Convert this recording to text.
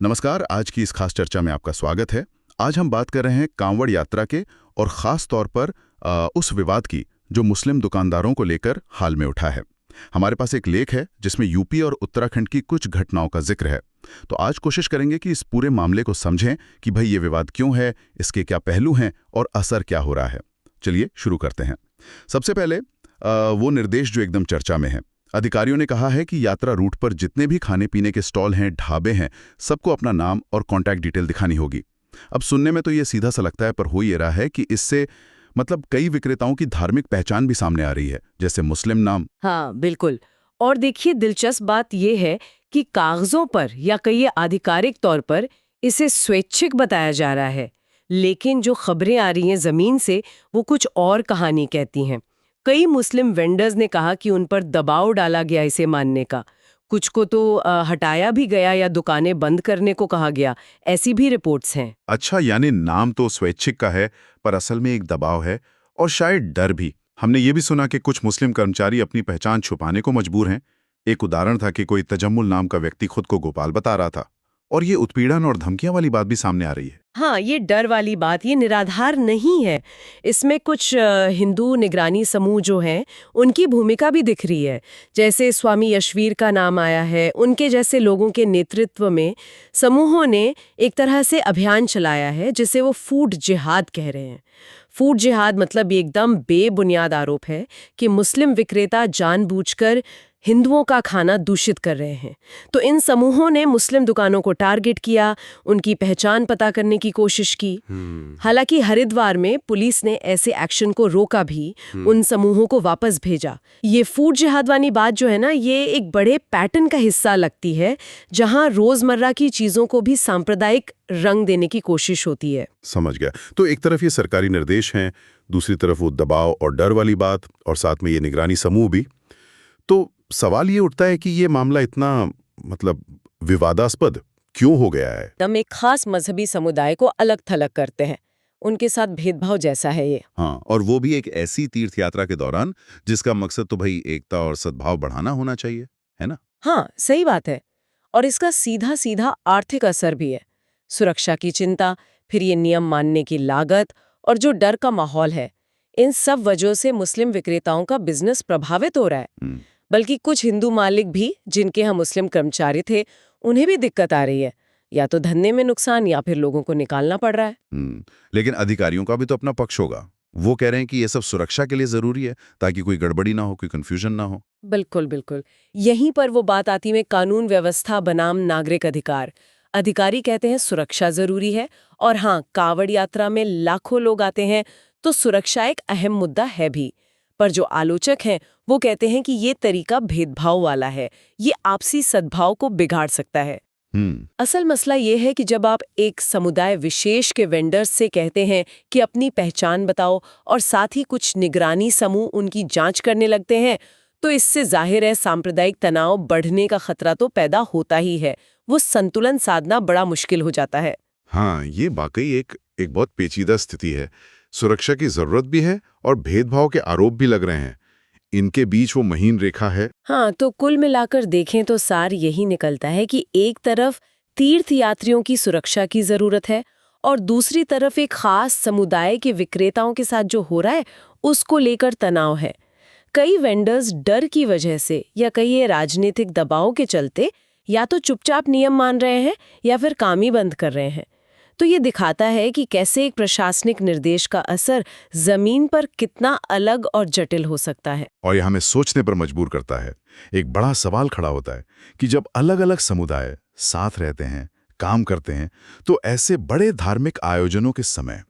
नमस्कार। आज की इस खास चर्चा में आपका स्वागत है। आज हम बात कर रहे हैं कांवड़ यात्रा के और ख़ास तौर पर उस विवाद की जो मुस्लिम दुकानदारों को लेकर हाल में उठा है। हमारे पास एक लेख है जिसमें यूपी और उत्तराखंड की कुछ घटनाओं का जिक्र है। तो आज कोशिश करेंगे कि इस पूरे मामले को समझें कि भाई ये विवाद क्यों है, इसके क्या पहलू हैं और असर क्या हो रहा है। चलिए शुरू करते हैं। सबसे पहले वो निर्देश जो एकदम चर्चा में है। अधिकारियों ने कहा है कि यात्रा रूट पर जितने भी खाने पीने के स्टॉल हैं, ढाबे हैं, सबको अपना नाम और कॉन्टैक्ट डिटेल दिखानी होगी। अब सुनने में तो ये सीधा सा लगता है, पर हो ये रहा है कि इससे मतलब कई विक्रेताओं की धार्मिक पहचान भी सामने आ रही है, जैसे मुस्लिम नाम। हाँ, बिल्कुल। और देखिए, दिलचस्प बात यह है कि कागजों पर या कई आधिकारिक तौर पर इसे स्वैच्छिक बताया जा रहा है, लेकिन जो खबरें आ रही हैं जमीन से वो कुछ और कहानी कहती हैं। कई मुस्लिम वेंडर्स ने कहा कि उन पर दबाव डाला गया इसे मानने का। कुछ को तो हटाया भी गया या दुकानें बंद करने को कहा गया। ऐसी भी रिपोर्ट्स हैं। अच्छा, यानी नाम तो स्वैच्छिक का है, पर असल में एक दबाव है और शायद डर भी। हमने ये भी सुना कि कुछ मुस्लिम कर्मचारी अपनी पहचान छुपाने को मजबूर हैं। एक उदाहरण था कि कोई तजम्मुल नाम का व्यक्ति खुद को गोपाल बता रहा था। और ये उत्पीड़न और धमकियां वाली बात भी सामने आ रही है। हाँ, ये डर वाली बात ये निराधार नहीं है। इसमें कुछ हिंदू निगरानी समूह जो हैं उनकी भूमिका भी दिख रही है। जैसे स्वामी यशवीर का नाम आया है। उनके जैसे लोगों के नेतृत्व में समूहों ने एक तरह से अभियान चलाया है जिसे वो फूड जिहाद कह रहे हैं। फूड जिहाद मतलब एकदम बेबुनियाद आरोप है कि मुस्लिम विक्रेता जानबूझकर हिंदुओं का खाना दूषित कर रहे हैं। तो इन समूहों ने मुस्लिम दुकानों को टारगेट किया, उनकी पहचान पता करने की कोशिश की। हालांकि हरिद्वार में पुलिस ने ऐसे एक्शन को रोका भी, उन समूहों को वापस भेजा। ये फूड जिहाद वाली बात जो है ना, ये एक बड़े पैटर्न का हिस्सा लगती है, जहां रोजमर्रा की चीजों को भी सांप्रदायिक रंग देने की कोशिश होती है। समझ गया। तो एक तरफ ये सरकारी निर्देश हैं, दूसरी तरफ वो दबाव और डर वाली बात, और साथ में ये निगरानी समूह भी। तो सवाल ये उठता है कि ये मामला इतना मतलब विवादास्पद क्यों हो गया है? दम एक खास मजहबी समुदाय को अलग थलग करते हैं। उनके साथ भेदभाव जैसा है ये। हाँ, और वो भी एक ऐसी तीर्थ यात्रा के दौरान जिसका मकसद तो भाई एकता और सद्भाव बढ़ाना होना चाहिए, है ना? हाँ, सही बात है। और इसका सीधा सीधा आर्थिक असर भी है। सुरक्षा की चिंता, फिर ये नियम मानने की लागत और जो डर का माहौल है, इन सब वजहों से मुस्लिम विक्रेताओं का बिजनेस प्रभावित हो रहा है। बल्कि कुछ हिंदू मालिक भी, जिनके यहाँ मुस्लिम कर्मचारी थे, उन्हें भी दिक्कत आ रही है। या तो धंधे में नुकसान या फिर लोगों को निकालना पड़ रहा है। लेकिन अधिकारियों का भी तो अपना पक्ष होगा। वो कह रहे हैं कि ये सब सुरक्षा के लिए जरूरी है, ताकि कोई गड़बड़ी ना हो, कोई कंफ्यूजन ना हो। बिल्कुल बिल्कुल। यहीं पर वो बात आती है कानून व्यवस्था बनाम नागरिक अधिकार। अधिकारी कहते हैं सुरक्षा जरूरी है, और हाँ, कांवड़ यात्रा में लाखों लोग आते हैं तो सुरक्षा एक अहम मुद्दा है भी। पर जो आलोचक हैं वो कहते हैं कि ये तरीका भेदभाव वाला है, ये आपसी सद्भाव को बिगाड़ सकता है। असल मसला ये है कि जब आप एक समुदाय विशेष के वेंडर्स से कहते हैं कि अपनी पहचान बताओ, और साथ ही कुछ निगरानी समूह उनकी जांच करने लगते हैं, तो इससे जाहिर है सांप्रदायिक तनाव बढ़ने का खतरा तो पैदा होता ही है। वो संतुलन साधना बड़ा मुश्किल हो जाता है। हाँ, ये वाकई एक बहुत पेचीदा स्थिति है। सुरक्षा की जरूरत भी है और भेदभाव के आरोप भी लग रहे हैं। इनके बीच वो महीन रेखा है। हाँ, तो कुल मिलाकर देखें तो सार यही निकलता है कि एक तरफ तीर्थ यात्रियों की सुरक्षा की जरूरत है, और दूसरी तरफ एक खास समुदाय के विक्रेताओं के साथ जो हो रहा है उसको लेकर तनाव है। कई वेंडर्स डर की वजह से या कई राजनीतिक दबाव के चलते या तो चुपचाप नियम मान रहे हैं या फिर काम ही बंद कर रहे हैं। तो ये दिखाता है कि कैसे एक प्रशासनिक निर्देश का असर जमीन पर कितना अलग और जटिल हो सकता है। और ये हमें सोचने पर मजबूर करता है। एक बड़ा सवाल खड़ा होता है कि जब अलग अलग समुदाय साथ रहते हैं, काम करते हैं, तो ऐसे बड़े धार्मिक आयोजनों के समय